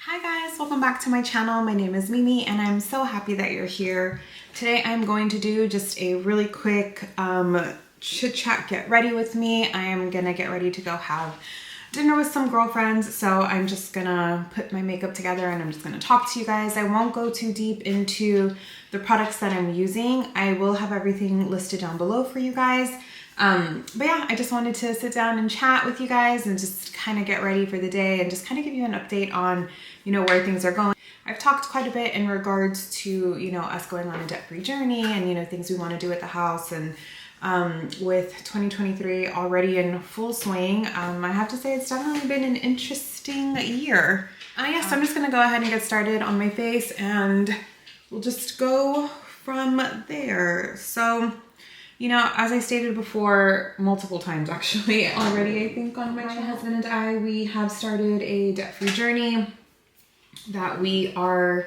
Hi guys, welcome back to my channel. My name is Mimi and I'm so happy that you're here. Today I'm going to do just a really quick chit chat, get ready with me. I am gonna get ready to go have dinner with some girlfriends. So I'm just gonna put my makeup together and I'm just gonna talk to you guys. I won't go too deep into the products that I'm using. I will have everything listed down below for you guys. But yeah, I just wanted to sit down and chat with you guys and just kind of get ready for the day and just kind of give you an update on, where things are going. I've talked quite a bit in regards to, us going on a debt-free journey and, things we want to do at the house. And with 2023 already in full swing, I have to say it's definitely been an interesting year. Yes, I'm just going to go ahead and get started on my face and we'll just go from there. So, as I stated before, multiple times actually already, I think on my husband and I, we have started a debt-free journey that we are,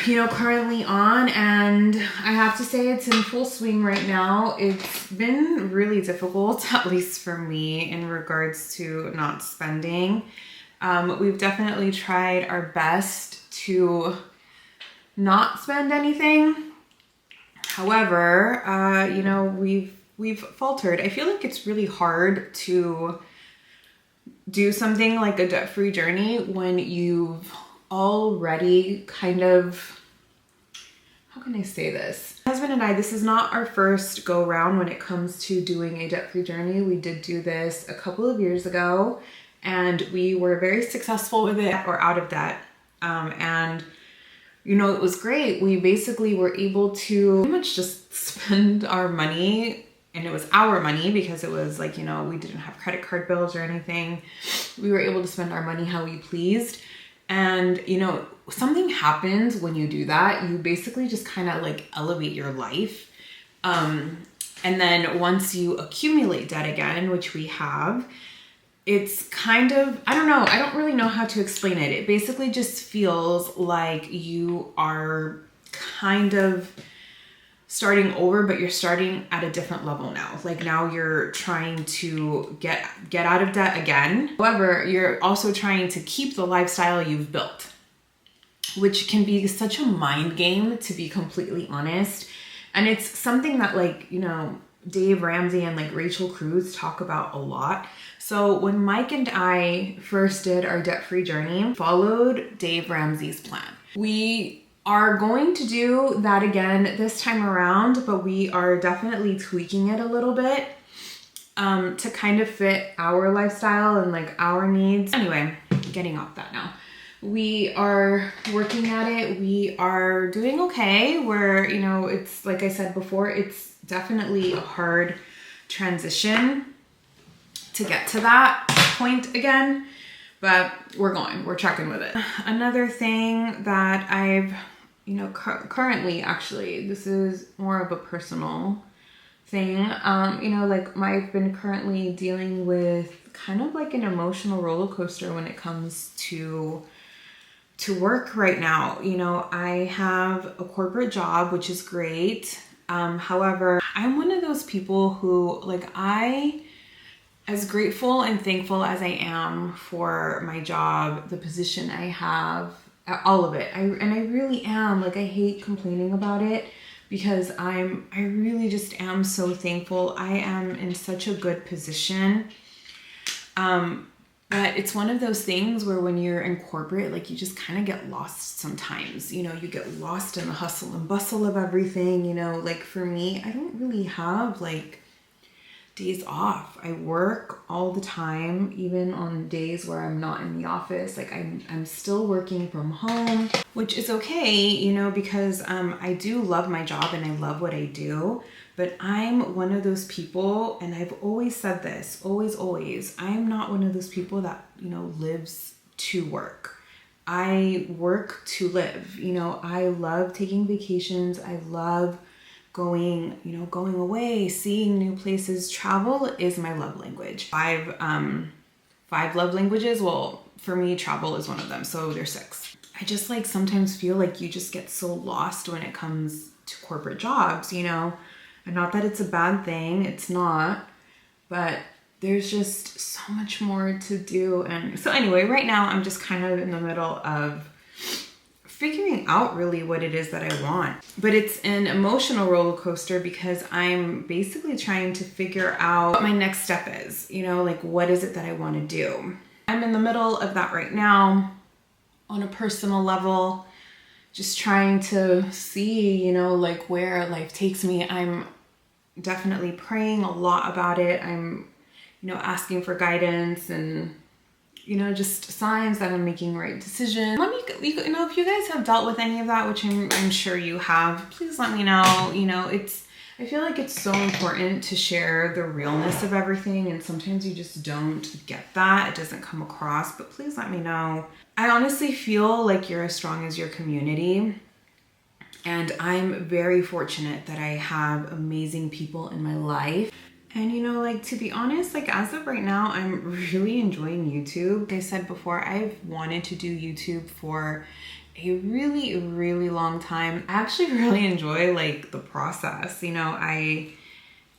currently on. And I have to say it's in full swing right now. It's been really difficult, at least for me, in regards to not spending. We've definitely tried our best to not spend anything. However, we've faltered. I feel like it's really hard to do something like a debt-free journey when you've already kind of, how can I say this? My husband and I, this is not our first go round when it comes to doing a debt-free journey. We did do this a couple of years ago and we were very successful with it, or out of debt. It was great. We basically were able to pretty much just spend our money, and it was our money because it was like, we didn't have credit card bills or anything. We were able to spend our money how we pleased. And, something happens when you do that. You basically just kind of like elevate your life. And then once you accumulate debt again, which we have, it's kind of, I don't know. I don't really know how to explain it. It basically just feels like you are kind of starting over, but you're starting at a different level now. Like now you're trying to get out of debt again. However, you're also trying to keep the lifestyle you've built, which can be such a mind game, to be completely honest. And it's something that Dave Ramsey and Rachel Cruz talk about a lot. So when Mike and I first did our debt-free journey, followed Dave Ramsey's plan. We are going to do that again this time around, but we are definitely tweaking it a little bit to kind of fit our lifestyle and our needs. Anyway, getting off that now. We are working at it. We are doing okay. It's like I said before, it's definitely a hard transition to get to that point again, but we're trucking with it. Another thing that I've, currently, actually, this is more of a personal thing. I've been currently dealing with kind of like an emotional roller coaster when it comes to work right now. I have a corporate job, which is great. However, I'm one of those people who as grateful and thankful as I am for my job, the position I have, all of it. I really am. I hate complaining about it because I really just am so thankful. I am in such a good position. But it's one of those things where when you're in corporate, you just kind of get lost sometimes. You get lost in the hustle and bustle of everything. For me, I don't really have days off. I work all the time, even on days where I'm not in the office. I'm still working from home, which is okay, because I do love my job and I love what I do. But I'm one of those people, and I've always said this, always, I'm not one of those people that, lives to work. I work to live. I love taking vacations. I love going away, seeing new places. Travel is my love language. Five love languages. Well, for me, travel is one of them. So there's 6. I just sometimes feel like you just get so lost when it comes to corporate jobs, And not that it's a bad thing. It's not. But there's just so much more to do. And so anyway, right now I'm just kind of in the middle of figuring out really what it is that I want. But it's an emotional roller coaster because I'm basically trying to figure out what my next step is, you know, like what is it that I want to do? I'm in the middle of that right now on a personal level, just trying to see, you know, like where life takes me. I'm definitely praying a lot about it. I'm, you know, asking for guidance and, you know, just signs that I'm making the right decision. Let me, you know, if you guys have dealt with any of that, which I'm sure you have, please let me know. You know, I feel like it's so important to share the realness of everything, and sometimes you just don't get that. It doesn't come across, but please let me know. I honestly feel like you're as strong as your community, and I'm very fortunate that I have amazing people in my life. And you know, like, to be honest, like as of right now, I'm really enjoying YouTube. Like I said before, I've wanted to do YouTube for a really, really long time. I actually really enjoy like the process. You know, I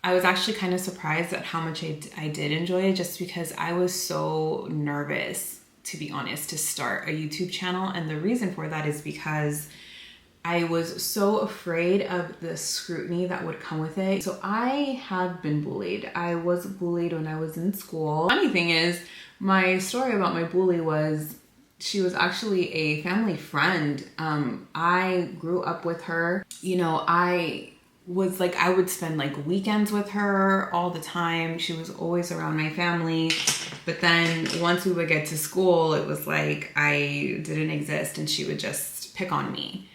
was actually kind of surprised at how much I did enjoy it, just because I was so nervous, to be honest, to start a YouTube channel. And the reason for that is because I was so afraid of the scrutiny that would come with it. So I have been bullied. I was bullied when I was in school. Funny thing is, my story about my bully was, she was actually a family friend. I grew up with her. You know, I would spend like weekends with her all the time. She was always around my family. But then once we would get to school, it was like I didn't exist, and she would just pick on me.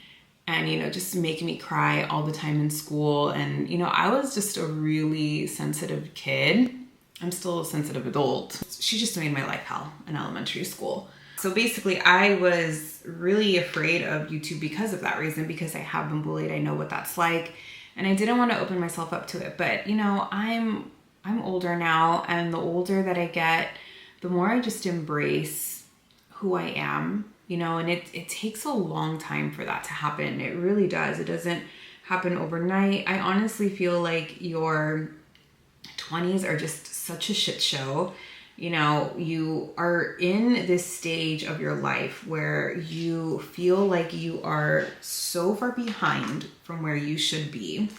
And, you know, just make me cry all the time in school. And, you know, I was just a really sensitive kid. I'm still a sensitive adult. She just made my life hell in elementary school. So basically, I was really afraid of YouTube because of that reason, because I have been bullied. I know what that's like. And I didn't want to open myself up to it. But, you know, I'm older now. And the older that I get, the more I just embrace who I am. You know, and it takes a long time for that to happen. It really does. It doesn't happen overnight. I honestly feel like your 20s are just such a shit show. You know, you are in this stage of your life where you feel like you are so far behind from where you should be.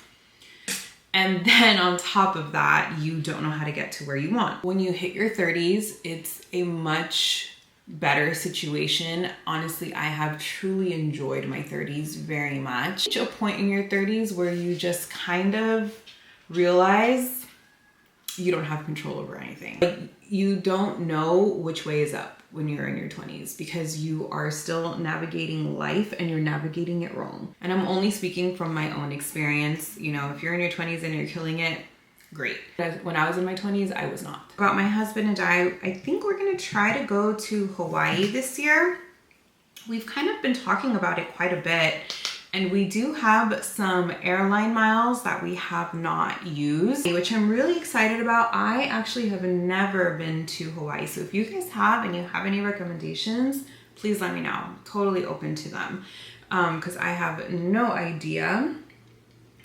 And then on top of that, you don't know how to get to where you want. When you hit your 30s, it's a much better situation. Honestly, I have truly enjoyed my 30s very much. Reach a point in your 30s where you just kind of realize you don't have control over anything. Like, you don't know which way is up when you're in your 20s, because you are still navigating life and you're navigating it wrong. And I'm only speaking from my own experience. You know, if you're in your 20s and you're killing it, great. When I was in my 20s, I was not. About my husband and I think we're gonna try to go to Hawaii this year. We've kind of been talking about it quite a bit, and we do have some airline miles that we have not used, which I'm really excited about. I actually have never been to Hawaii, so if you guys have and you have any recommendations, please let me know. I'm totally open to them, because I have no idea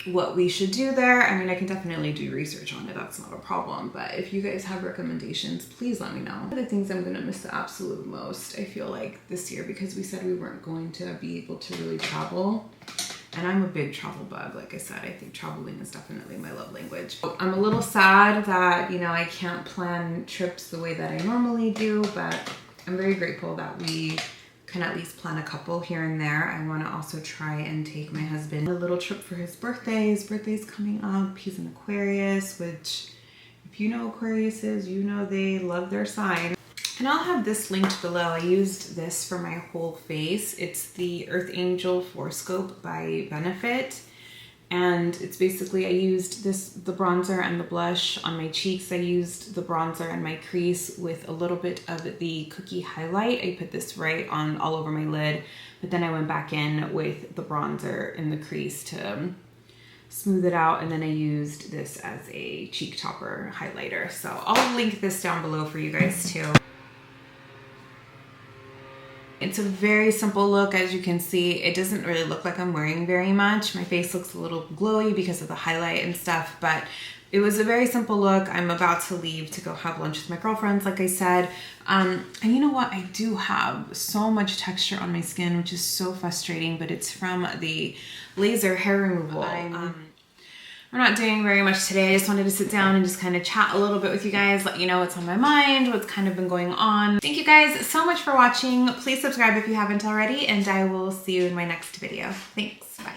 what we should do there. I mean, I can definitely do research on it. That's not a problem. But if you guys have recommendations, please let me know. One of the things I'm going to miss the absolute most, I feel like, this year, because we said we weren't going to be able to really travel. And I'm a big travel bug. Like I said, I think traveling is definitely my love language. I'm a little sad that, you know, I can't plan trips the way that I normally do, but I'm very grateful that we can at least plan a couple here and there. I want to also try and take my husband on a little trip for his birthday. His birthday's coming up. He's an Aquarius, which, if you know Aquariuses, you know they love their sign. And I'll have this linked below. I used this for my whole face. It's the Earth Angel Fourscope by Benefit. And it's basically, I used the bronzer and the blush on my cheeks. I used the bronzer and my crease with a little bit of the cookie highlight. I put this right on all over my lid, but then I went back in with the bronzer in the crease to smooth it out. And then I used this as a cheek topper highlighter. So I'll link this down below for you guys too. It's a very simple look. As you can see, it doesn't really look like I'm wearing very much. My face looks a little glowy because of the highlight and stuff, but It was a very simple look. I'm about to leave to go have lunch with my girlfriends, like I said. And you know what? I do have so much texture on my skin, which is so frustrating, but it's from the laser hair removal. We're not doing very much today. I just wanted to sit down and just kind of chat a little bit with you guys, let you know what's on my mind, what's kind of been going on. Thank you guys so much for watching. Please subscribe if you haven't already, and I will see you in my next video. Thanks. Bye.